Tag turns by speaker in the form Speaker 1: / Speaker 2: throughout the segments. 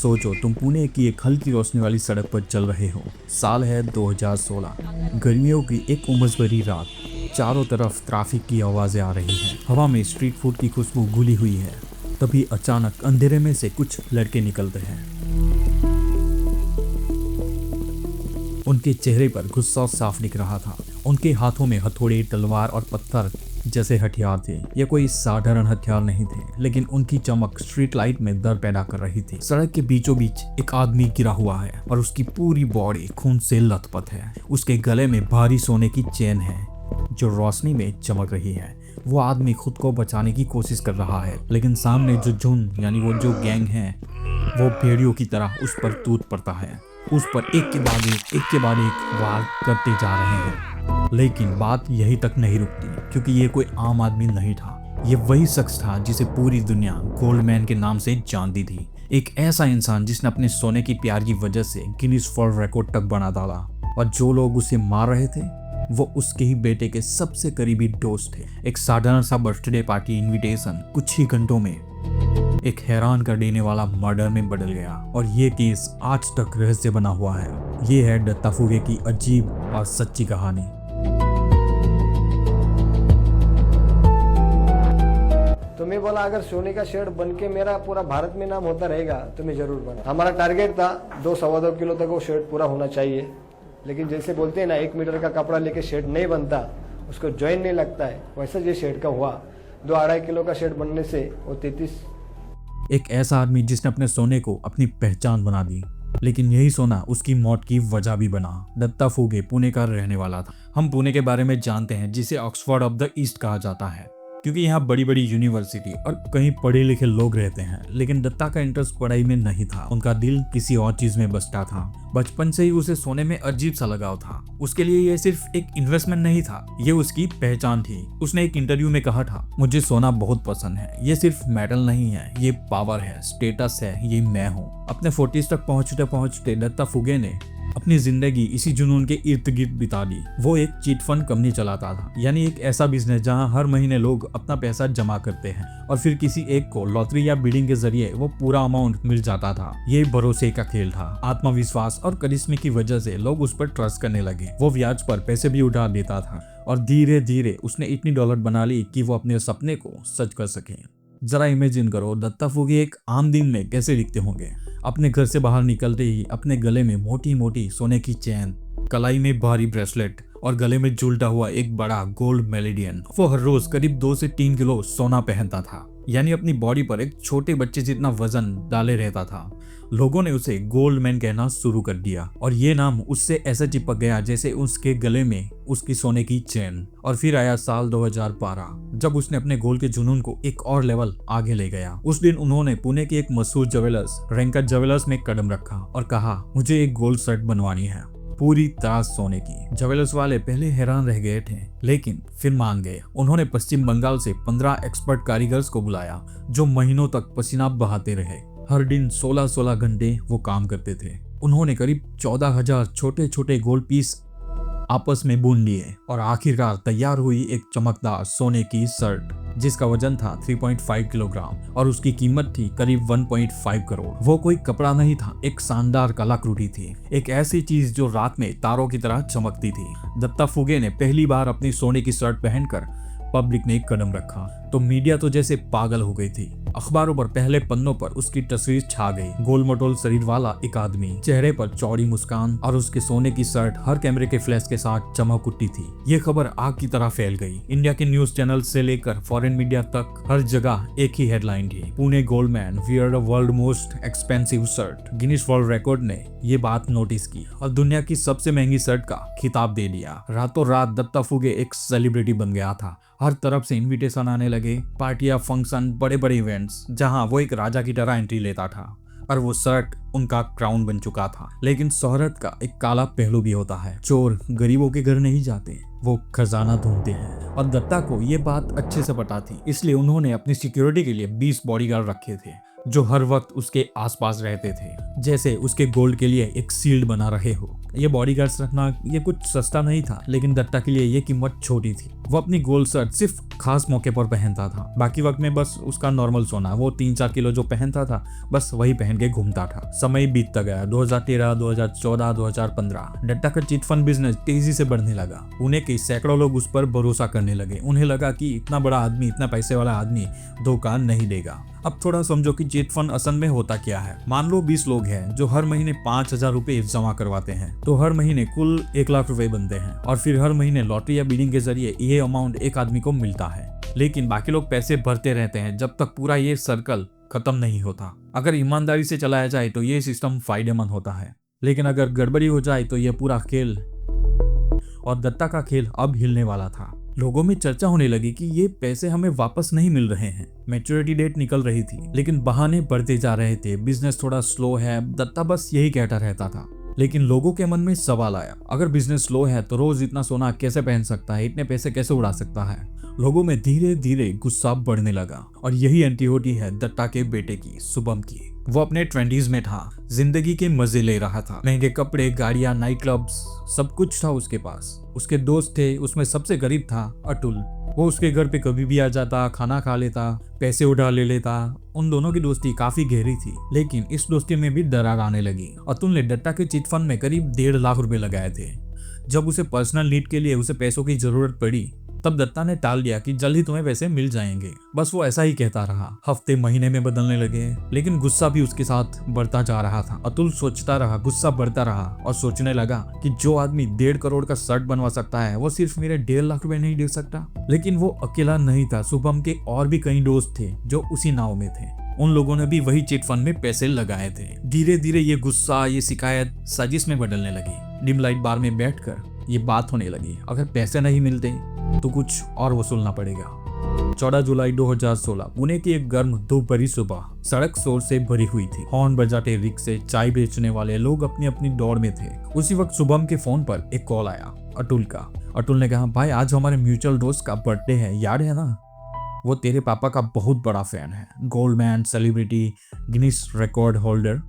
Speaker 1: सोचो तुम पुणे की एक हल्की रोशनी वाली सड़क पर चल रहे हो। साल है 2016। गर्मियों की एक उमस भरी रात। चारों तरफ ट्रैफिक की आवाजें आ रही हैं। हवा में स्ट्रीट फूड की खुशबू घुली हुई है। तभी अचानक अंधेरे में से कुछ लड़के निकलते हैं। उनके चेहरे पर गुस्सा साफ दिख रहा था। उनके हाथों में हथौड़े, तलवार और पत्थर जैसे हथियार थे। ये कोई साधारण हथियार नहीं थे, लेकिन उनकी चमक स्ट्रीट लाइट में डर पैदा कर रही थी। सड़क के बीचों बीच एक आदमी गिरा हुआ है और उसकी पूरी बॉडी खून से लथपथ है। उसके गले में भारी सोने की चेन है जो रोशनी में चमक रही है। वो आदमी खुद को बचाने की कोशिश कर रहा है, लेकिन सामने जो झुंड यानी वो जो गैंग है वो भेड़ियों की तरह उस पर टूट पड़ता है। उस पर एक के बाद एक वार करते जा रहे हैं। लेकिन बात यही तक नहीं रुकती, क्योंकि ये कोई आम आदमी नहीं था। ये वही शख्स था जिसे पूरी दुनिया गोल्डमैन के नाम से जानती थी। एक ऐसा इंसान जिसने अपने सोने की प्यार की वजह से गिनीज वर्ल्ड रिकॉर्ड तक बना डाला। और जो लोग उसे मार रहे थे वो उसके ही बेटे के सबसे करीबी दोस्त थे। एक साधारण सा बर्थडे पार्टी इनविटेशन कुछ ही घंटों में एक हैरान कर देने वाला मर्डर में बदल गया। और ये केस आज तक रहस्य बना हुआ है। ये है दत्ता फुगे की अजीब और सच्ची कहानी।
Speaker 2: तो मैं बोला अगर सोने का शेड बन के मेरा पूरा भारत में नाम होता रहेगा तो मैं जरूर बना। हमारा टारगेट था 2-2.25 किलो तक वो शेड पूरा होना चाहिए। लेकिन जैसे बोलते हैं ना, 1 मीटर का कपड़ा लेके शेड नहीं बनता, उसको जॉइन नहीं लगता है, वैसा ये शेड का हुआ। 2-2.5 किलो का शेड बनने से वो 33।
Speaker 1: एक ऐसा आदमी जिसने अपने सोने को अपनी पहचान बना दी, लेकिन यही सोना उसकी मौत की वजह भी बना। दत्ता फुगे पुणे का रहने वाला था। हम पुणे के बारे में जानते हैं जिसे ऑक्सफोर्ड ऑफ द ईस्ट कहा जाता है, क्योंकि यहाँ बड़ी बड़ी यूनिवर्सिटी और कहीं पढ़े लिखे लोग रहते हैं। लेकिन दत्ता का इंटरेस्ट पढ़ाई में नहीं था। उनका दिल किसी और चीज में बसता था। बचपन से ही उसे सोने में अजीब सा लगाव था। उसके लिए ये सिर्फ एक इन्वेस्टमेंट नहीं था, ये उसकी पहचान थी। उसने एक इंटरव्यू में कहा था, मुझे सोना बहुत पसंद है। ये सिर्फ मेटल नहीं है, ये पावर है, स्टेटस है, ये मैं हूँ। अपने 40s तक पहुंचते दत्ता फुगे ने अपनी जिंदगी इसी जुनून के इर्द गिर्द बिता दी। वो एक चीट फंड कंपनी चलाता था, यानी एक ऐसा बिजनेस जहां हर महीने लोग अपना पैसा जमा करते हैं और फिर किसी एक को लॉटरी या बिडिंग के जरिए वो पूरा अमाउंट मिल जाता था। ये भरोसे का खेल था। आत्मविश्वास और करिश्मे की वजह से लोग उस पर ट्रस्ट करने लगे। वो ब्याज पर पैसे भी उठा देता था और धीरे धीरे उसने इतनी दौलत बना ली कि वो अपने सपने को सच कर सके। जरा इमेजिन करो दत्ता फुगे एक आम दिन में कैसे दिखते होंगे। अपने घर से बाहर निकलते ही अपने गले में मोटी मोटी सोने की चेन, कलाई में भारी ब्रेसलेट और गले में झूलता हुआ एक बड़ा गोल्ड मेलेडियन। वो हर रोज करीब 2 से 3 किलो सोना पहनता था, यानी अपनी बॉडी पर एक छोटे बच्चे जितना वजन डाले रहता था। लोगों ने उसे गोल्ड मैन कहना शुरू कर दिया और ये नाम उससे ऐसे चिपक गया जैसे उसके गले में उसकी सोने की चेन। और फिर आया साल 2012, जब उसने अपने गोल्ड के जुनून को एक और लेवल आगे ले गया। उस दिन उन्होंने पुणे की एक मशहूर ज्वेलर्स रैंकर ज्वेलर्स में कदम रखा और कहा, मुझे एक गोल्ड सेट बनवानी है, पूरी तरह सोने की। ज्वेलर्स वाले पहले हैरान रह गए थे, लेकिन फिर मान गए। उन्होंने पश्चिम बंगाल से 15 एक्सपर्ट कारीगर्स को बुलाया जो महीनों तक पसीना बहाते रहे। हर दिन 16-16 घंटे वो काम करते थे। उन्होंने करीब 14,000 छोटे छोटे गोल्ड पीस आपस में बुन लिए और आखिरकार तैयार हुई एक चमकदार सोने की शर्ट जिसका वजन था 3.5 किलोग्राम और उसकी कीमत थी करीब 1.5 करोड़। वो कोई कपड़ा नहीं था, एक शानदार कलाकृति थी, एक ऐसी चीज जो रात में तारों की तरह चमकती थी। दत्ता फुगे ने पहली बार अपनी सोने की शर्ट पहनकर पब्लिक ने एक कदम रखा तो मीडिया तो जैसे पागल हो गई थी। अखबारों पर पहले पन्नों पर उसकी तस्वीर छा गई। गोल मटोल शरीर वाला एक आदमी, चेहरे पर चौड़ी मुस्कान और उसके सोने की शर्ट हर कैमरे के फ्लैश के साथ चमक उठती थी। ये खबर आग की तरह फैल गई। इंडिया के न्यूज चैनल से लेकर फॉरेन मीडिया तक हर जगह एक ही हेडलाइन थी, Pune Goldman wear the world most expensive shirt. Guinness world record ने ये बात नोटिस की और दुनिया की सबसे महंगी शर्ट का खिताब दे दिया। रातों रात दत्ता फुगे एक सेलिब्रिटी बन गया था। हर तरफ से इनविटेशन आने लगे, पार्टियां, फंक्शन, बड़े बड़े इवेंट्स, जहां वो एक राजा की तरह एंट्री लेता था और वो शर्ट उनका क्राउन बन चुका था। लेकिन शोहरत का एक काला पहलू भी होता है। चोर गरीबों के घर नहीं जाते, वो खजाना ढूंढते हैं। और दत्ता को ये बात अच्छे से पता थी, इसलिए उन्होंने अपनी सिक्योरिटी के लिए 20 बॉडीगार्ड रखे थे। जो हर वक्त उसके आसपास रहते थे, जैसे उसके गोल्ड के लिए एक शील्ड बना रहे हो। ये बॉडीगार्ड्स रखना ये कुछ सस्ता नहीं था, लेकिन दत्ता के लिए ये कीमत छोटी थी। वो अपनी गोल्ड शर्ट सिर्फ खास मौके पर पहनता था, बाकी वक्त में बस उसका नॉर्मल सोना, वो 3-4 किलो जो पहनता था बस वही पहन के घूमता था। समय बीतता गया, 2013, 2014, 2015। दत्ता का चिट फंड बिजनेस तेजी से बढ़ने लगा। पुणे के सैकड़ों लोग उस पर भरोसा करने लगे। उन्हें लगा कि इतना बड़ा आदमी, इतना पैसे वाला आदमी धोखा नहीं देगा। अब थोड़ा समझो कि चिट फंड असल में होता क्या है। मान लो 20 लोग हैं जो हर महीने 5,000 रुपए जमा करवाते हैं, तो हर महीने कुल 1 लाख रुपए बनते हैं, और फिर हर महीने लॉटरी या बिडिंग के जरिए ये अमाउंट एक आदमी को मिलता है। लेकिन बाकी लोग पैसे भरते रहते हैं जब तक पूरा ये सर्कल खत्म नहीं होता। अगर ईमानदारी से चलाया जाए तो ये सिस्टम फायदेमंद होता है, लेकिन अगर गड़बड़ी हो जाए तो ये पूरा खेल, और दत्ता का खेल अब हिलने वाला था। लोगों में चर्चा होने लगी कि ये पैसे हमें वापस नहीं मिल रहे हैं। मैच्योरिटी डेट निकल रही थी, लेकिन बहाने बढ़ते जा रहे थे। बिजनेस थोड़ा स्लो है, दत्ता बस यही कहता रहता था। लेकिन लोगों के मन में सवाल आया, अगर बिजनेस स्लो है तो रोज इतना सोना कैसे पहन सकता है, इतने पैसे कैसे उड़ा सकता है। लोगों में धीरे धीरे गुस्सा बढ़ने लगा, और यही एंटी है दत्ता के बेटे की, शुभम की। वो अपने 20s में था, जिंदगी के मजे ले रहा था। महंगे कपड़े, गाड़ियां, नाइट क्लब्स, सब कुछ था उसके पास। उसके दोस्त थे, उसमें सबसे गरीब था अतुल। वो उसके घर पे कभी भी आ जाता, खाना खा लेता, पैसे उड़ा ले लेता। उन दोनों की दोस्ती काफी गहरी थी, लेकिन इस दोस्ती में भी दरार आने लगी। अतुल ने दत्ता के चिट फंड में करीब 1.5 लाख रुपए लगाए थे। जब उसे पर्सनल नीड के लिए उसे पैसों की जरूरत पड़ी, तब दत्ता ने टाल दिया कि जल्द ही तुम्हें पैसे मिल जाएंगे। बस वो ऐसा ही कहता रहा। हफ्ते महीने में बदलने लगे, लेकिन गुस्सा भी उसके साथ बढ़ता जा रहा था। अतुल सोचता रहा, गुस्सा बढ़ता रहा, और सोचने लगा कि जो आदमी 1.5 करोड़ का शर्ट बनवा सकता है, वो सिर्फ मेरे 1.5 लाख रुपए नहीं दे सकता। लेकिन वो अकेला नहीं था, शुभम के और भी कई दोस्त थे जो उसी नाव में थे। उन लोगों ने भी वही चिट फंड में पैसे लगाए थे। धीरे धीरे ये गुस्सा, ये शिकायत साजिश में बदलने लगी। डिम लाइट बार में बैठकर ये बात होने लगी, अगर पैसे नहीं मिलते तो कुछ और वसूलना पड़ेगा। 14 जुलाई 2016, पुणे की एक गर्म दोपहरी सुबह सड़क शोर से भरी हुई थी। हॉर्न बजाते रिक्शे, चाय बेचने वाले लोग अपनी अपनी दौड़ में थे। उसी वक्त शुभम के फोन पर एक कॉल आया, अतुल का। अतुल ने कहा, भाई आज हमारे म्यूचुअल दोस्त का बर्थडे है, याद है ना? वो तेरे पापा का बहुत बड़ा फैन है, Goldman, celebrity, Guinness record holder.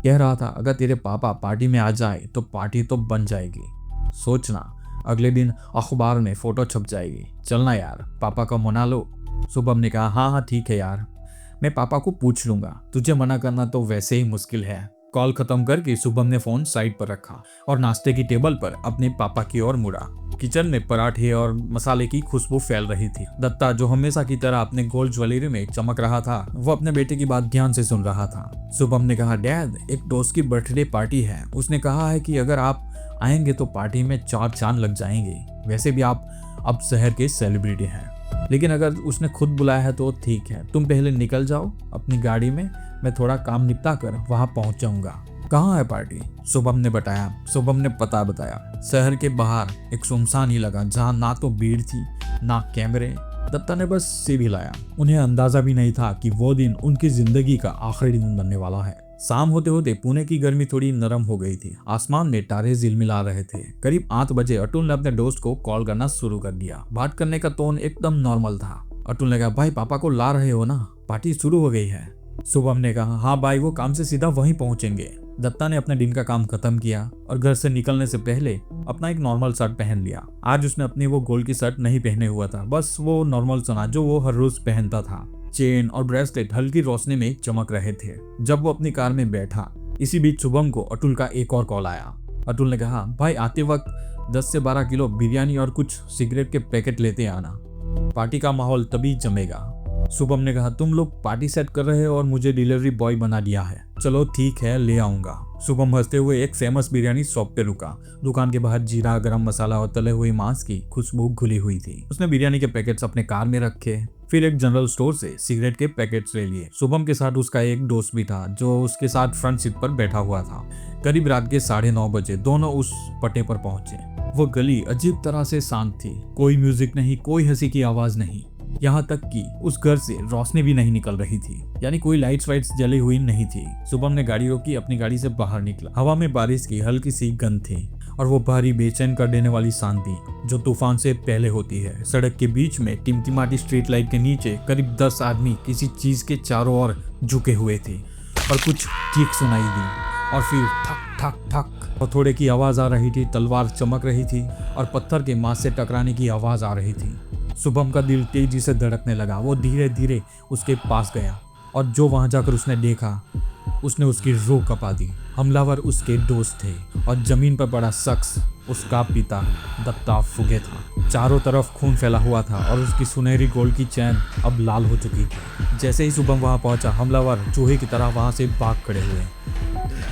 Speaker 1: कह रहा था अगर तेरे पापा पार्टी में आ जाए तो पार्टी तो बन जाएगी। सोचना, अगले दिन अखबार में फोटो छप जाएगी। चलना यार, पापा को मना लो। शुभम ने कहा, हाँ ठीक है यार, मैं पापा को पूछ लूंगा। तुझे मना करना तो वैसे ही मुश्किल है। कॉल खत्म करके शुभम ने फोन साइड पर रखा और नाश्ते की टेबल पर अपने पापा की ओर मुड़ा। किचन में पराठे और मसाले की खुशबू फैल रही थी। दत्ता, जो हमेशा की तरह अपने गोल्ड ज्वेलरी में चमक रहा था, वो अपने बेटे की बात ध्यान से सुन रहा था। शुभम ने कहा, डैड, एक दोस्त की बर्थडे पार्टी है। उसने कहा है कि अगर आप आएंगे तो पार्टी में 4 चांद लग जाएंगे। वैसे भी आप अब शहर के सेलिब्रिटी हैं, लेकिन अगर उसने खुद बुलाया है तो ठीक है। तुम पहले निकल जाओ अपनी गाड़ी में, मैं थोड़ा काम निपटा कर वहां पहुंच जाऊंगा। कहाँ है पार्टी? शुभम ने बताया। शुभम ने पता बताया। शहर के बाहर एक सुनसान इलाका, जहाँ ना तो भीड़ थी ना कैमरे। दत्ता ने बस सिर हिलाया। उन्हें अंदाजा भी नहीं था कि वो दिन उनकी जिंदगी का आखिरी दिन बनने वाला है। शाम होते होते पुणे की गर्मी थोड़ी नरम हो गई थी। आसमान में तारे झिलमिला रहे थे। करीब 8 बजे अतुल ने अपने दोस्त को कॉल करना शुरू कर दिया। बात करने का टोन एकदम नॉर्मल था। अतुल ने कहा, भाई पापा को ला रहे हो ना? पार्टी शुरू हो गई है। शुभम ने कहा, हाँ भाई, वो काम से सीधा वहीं पहुंचेंगे। दत्ता ने अपने दिन का काम खत्म किया और घर से निकलने से पहले अपना एक नॉर्मल शर्ट पहन लिया। आज उसने अपनी वो गोल्ड की शर्ट नहीं पहने हुआ था, बस वो नॉर्मल सोना जो वो हर रोज पहनता था। चेन और ब्रेसलेट हल्की रोशनी में चमक रहे थे। जब वो अपनी कार में बैठा, इसी बीच शुभम को अतुल का एक और कॉल आया। अतुल ने कहा, भाई आते वक्त 10 से 12 किलो बिरयानी और कुछ सिगरेट के पैकेट लेते आना, पार्टी का माहौल तभी जमेगा। शुभम ने कहा, तुम लोग पार्टी सेट कर रहे हो और मुझे डिलीवरी बॉय बना दिया है। चलो ठीक है, ले आऊंगा। शुभम हंसते हुए एक फेमस बिरयानी शॉप पे रुका। दुकान के बाहर जीरा, गरम मसाला और तले हुए मांस की खुशबू घुली हुई थी। उसने बिरयानी के पैकेट्स अपने कार में रखे, फिर एक जनरल स्टोर से सिगरेट के पैकेट्स ले लिए। शुभम के साथ उसका एक दोस्त भी था जो उसके साथ फ्रंट सीट पर बैठा हुआ था। करीब रात के 9:30 बजे दोनों उस पट्टे पर पहुंचे। वो गली अजीब तरह से शांत थी। कोई म्यूजिक नहीं, कोई हंसी की आवाज नहीं, यहाँ तक कि उस घर से रोशनी भी नहीं निकल रही थी, यानी कोई लाइट्स वाइट्स जली हुई नहीं थी। शुभम ने गाड़ी रोकी, अपनी गाड़ी से बाहर निकला। हवा में बारिश की हल्की सी गंध थी और वो भारी बेचैन कर देने वाली शांति जो तूफान से पहले होती है। सड़क के बीच में टिमटिमाती स्ट्रीट लाइट के नीचे करीब 10 आदमी किसी चीज के चारों ओर झुके हुए थे और कुछ चीख सुनाई दी और फिर ठक ठक ठक हथौड़े की आवाज आ रही थी, तलवार चमक रही थी और पत्थर के मांस से टकराने की आवाज आ रही थी। शुभम का दिल तेजी से धड़कने लगा। वो धीरे धीरे उसके पास गया और जो वहां जाकर उसने देखा, उसने उसकी रूह कपा दी। हमलावर उसके दोस्त थे और जमीन पर पड़ा शख्स उसका पिता दत्ता फुगे था। चारों तरफ खून फैला हुआ था और उसकी सुनहरी गोल्ड की चैन अब लाल हो चुकी थी। जैसे ही शुभम वहां पहुंचा, हमलावर चूहे की तरह वहां से भाग खड़े हुए।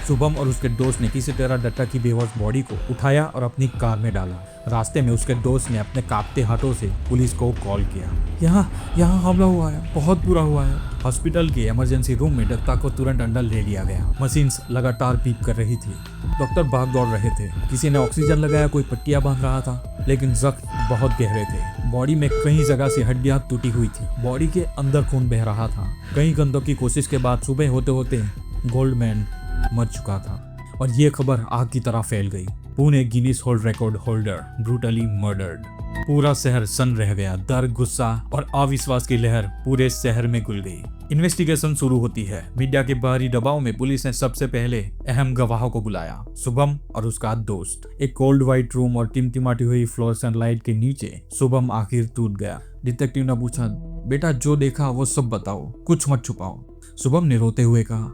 Speaker 1: शुभम और उसके दोस्त ने किसी तरह दत्ता की बेहोश बॉडी को उठाया और अपनी कार में डाला। रास्ते में उसके दोस्त ने अपने कांपते हाथों से पुलिस को कॉल किया। यहाँ हमला हुआ है, बहुत बुरा हुआ है। हॉस्पिटल के इमरजेंसी रूम में दत्ता को तुरंत अंदर ले लिया गया। मशीन्स लगातार पीप कर रही थी। डॉक्टर भाग दौड़ रहे थे। किसी ने ऑक्सीजन लगाया, कोई पट्टियां बांध रहा था, लेकिन जख्म बहुत गहरे थे। बॉडी में कई जगह से हड्डियां टूटी हुई थी। बॉडी के अंदर खून बह रहा था। कई घंटों की कोशिश के बाद सुबह होते होते गोल्डमैन मर चुका था और ये खबर आग की तरह फैल गई। Pune Guinness world record holder brutally murdered. पूरा शहर सन्न रह गया। डर, गुस्सा और अविश्वास की लहर पूरे शहर में घुल गई। इन्वेस्टिगेशन शुरू होती है। मीडिया के बाहरी दबाव में पुलिस ने सबसे पहले अहम गवाहों को बुलाया, शुभम और उसका दोस्त। एक कोल्ड व्हाइट रूम और टिमटिमाती हुई फ्लोरेसेंट लाइट के नीचे शुभम आखिर टूट गया। डिटेक्टिव ने पूछा, बेटा जो देखा वो सब बताओ, कुछ मत छुपाओ। शुभम ने रोते हुए कहा,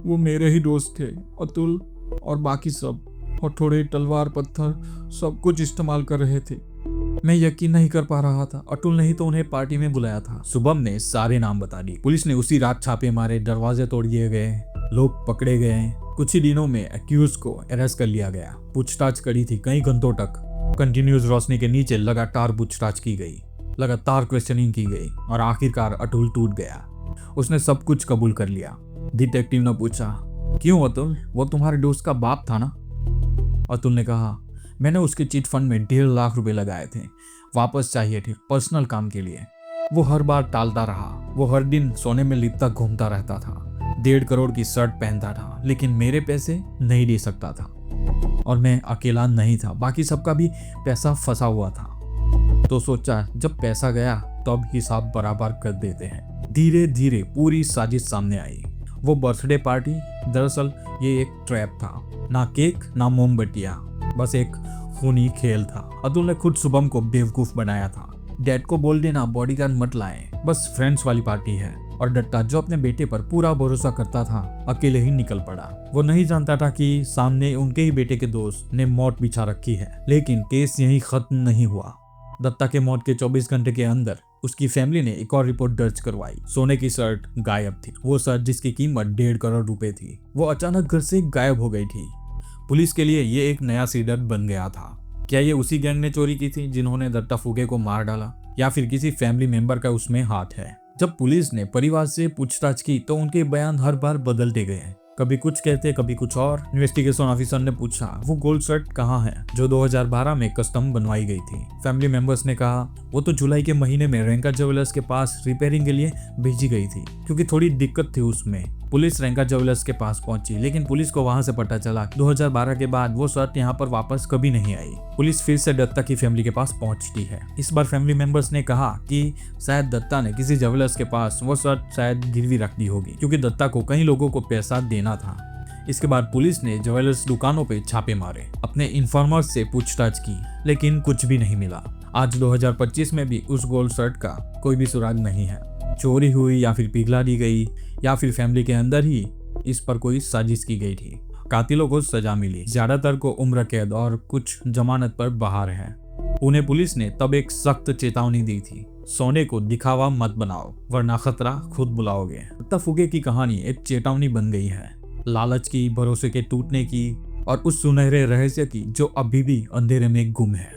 Speaker 1: वो मेरे ही दोस्त थे, अतुल और बाकी सब। हथौड़े, तलवार, पत्थर सब कुछ इस्तेमाल कर रहे थे। मैं यकीन नहीं कर पा रहा था। अतुल ने ही तो उन्हें पार्टी में बुलाया था। शुभम ने सारे नाम बता दिए। पुलिस ने उसी रात छापे मारे, दरवाजे तोड़ दिए गए, लोग पकड़े गए। कुछ ही दिनों में एक्यूज को अरेस्ट कर लिया गया। पूछताछ करी थी कई घंटों तक। कंटिन्यूस रोशनी के नीचे लगातार पूछताछ की गई, लगातार क्वेश्चनिंग की गई और आखिरकार अतुल टूट गया। उसने सब कुछ कबूल कर लिया। डिटेक्टिव ने पूछा, क्यों अतुल, वो तुम्हारे दोस्त का बाप था ना? अतुल ने कहा, मैंने उसके चिट फंड में 1.5 लाख रुपए लगाए थे, वापस चाहिए थे पर्सनल काम के लिए। वो हर बार टालता रहा। वो हर दिन सोने में लिपटा घूमता रहता था। 1.5 करोड़ की शर्ट पहनता था, लेकिन मेरे पैसे नहीं दे सकता था। और मैं अकेला नहीं था, बाकी सबका भी पैसा फंसा हुआ था। तो सोचा जब पैसा गया तब हिसाब बराबर कर देते हैं। धीरे धीरे पूरी साजिश सामने आई। वो बर्थडे पार्टी दरअसल ये एक ट्रैप था। ना केक, ना मोमबत्तियां, बस एक खूनी खेल था। अतुल ने खुद शुभम को बेवकूफ बनाया था। डैड को बोल देना बॉडीगार्ड मत लाएं, बस फ्रेंड्स वाली पार्टी है। और दत्ता जो अपने बेटे पर पूरा भरोसा करता था, अकेले ही निकल पड़ा। वो नहीं जानता था कि सामने उनके ही बेटे के दोस्त ने मौत बिछा रखी है। लेकिन केस यहीं खत्म नहीं हुआ। दत्ता के मौत के 24 घंटे के अंदर उसकी फैमिली ने एक और रिपोर्ट दर्ज करवाई। सोने की शर्ट गायब थी। वो शर्ट जिसकी कीमत 1.5 करोड़ रुपए थी, वो अचानक घर से गायब हो गई थी। पुलिस के लिए ये एक नया सीडर बन गया था। क्या ये उसी गैंग ने चोरी की थी जिन्होंने दत्ता फुगे को मार डाला, या फिर किसी फैमिली मेंबर का उसमें हाथ है? जब पुलिस ने परिवार से पूछताछ की तो उनके बयान हर बार बदलते गए। कभी कुछ कहते, कभी कुछ और। इन्वेस्टिगेशन ऑफिसर ने पूछा, वो गोल्ड शर्ट कहाँ है जो 2012 में कस्टम बनवाई गई थी? फैमिली मेंबर्स ने कहा, वो तो जुलाई के महीने में रेंका ज्वेलर्स के पास रिपेयरिंग के लिए भेजी गई थी, क्योंकि थोड़ी दिक्कत थी उसमें। पुलिस रेंका ज्वेलर्स के पास पहुंची, लेकिन पुलिस को वहां से पता चला 2012 के बाद वो शर्ट यहाँ पर वापस कभी नहीं आई। पुलिस फिर से दत्ता की फैमिली के पास पहुंचती है। इस बार फैमिली मेंबर्स ने कहा कि शायद दत्ता ने किसी ज्वेलर्स के पास वो शर्ट शायद गिरवी रख दी होगी, क्योंकि दत्ता को कई लोगों को पैसा देना था। इसके बाद पुलिस ने ज्वेलर्स दुकानों पे छापे मारे, अपने इन्फॉर्मर्स से पूछताछ की, लेकिन कुछ भी नहीं मिला। आज 2025 में भी उस गोल्ड शर्ट का कोई भी सुराग नहीं है। चोरी हुई या फिर पिघला दी गई, या फिर फैमिली के अंदर ही इस पर कोई साजिश की गई थी। कातिलों को सजा मिली, ज्यादातर को उम्र कैद और कुछ जमानत पर बाहर है। पुणे पुलिस ने तब एक सख्त चेतावनी दी थी, सोने को दिखावा मत बनाओ वरना खतरा खुद बुलाओगे। दत्ता फुगे की कहानी एक चेतावनी बन गई है, लालच की, भरोसे के टूटने की और उस सुनहरे रहस्य की जो अभी भी अंधेरे में गुम है।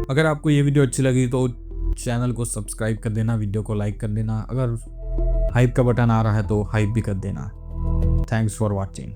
Speaker 1: अगर आपको ये वीडियो अच्छी लगी तो चैनल को सब्सक्राइब कर देना, वीडियो को लाइक कर देना। अगर हाइप का बटन आ रहा है तो हाइप भी कर देना। Thanks for watching.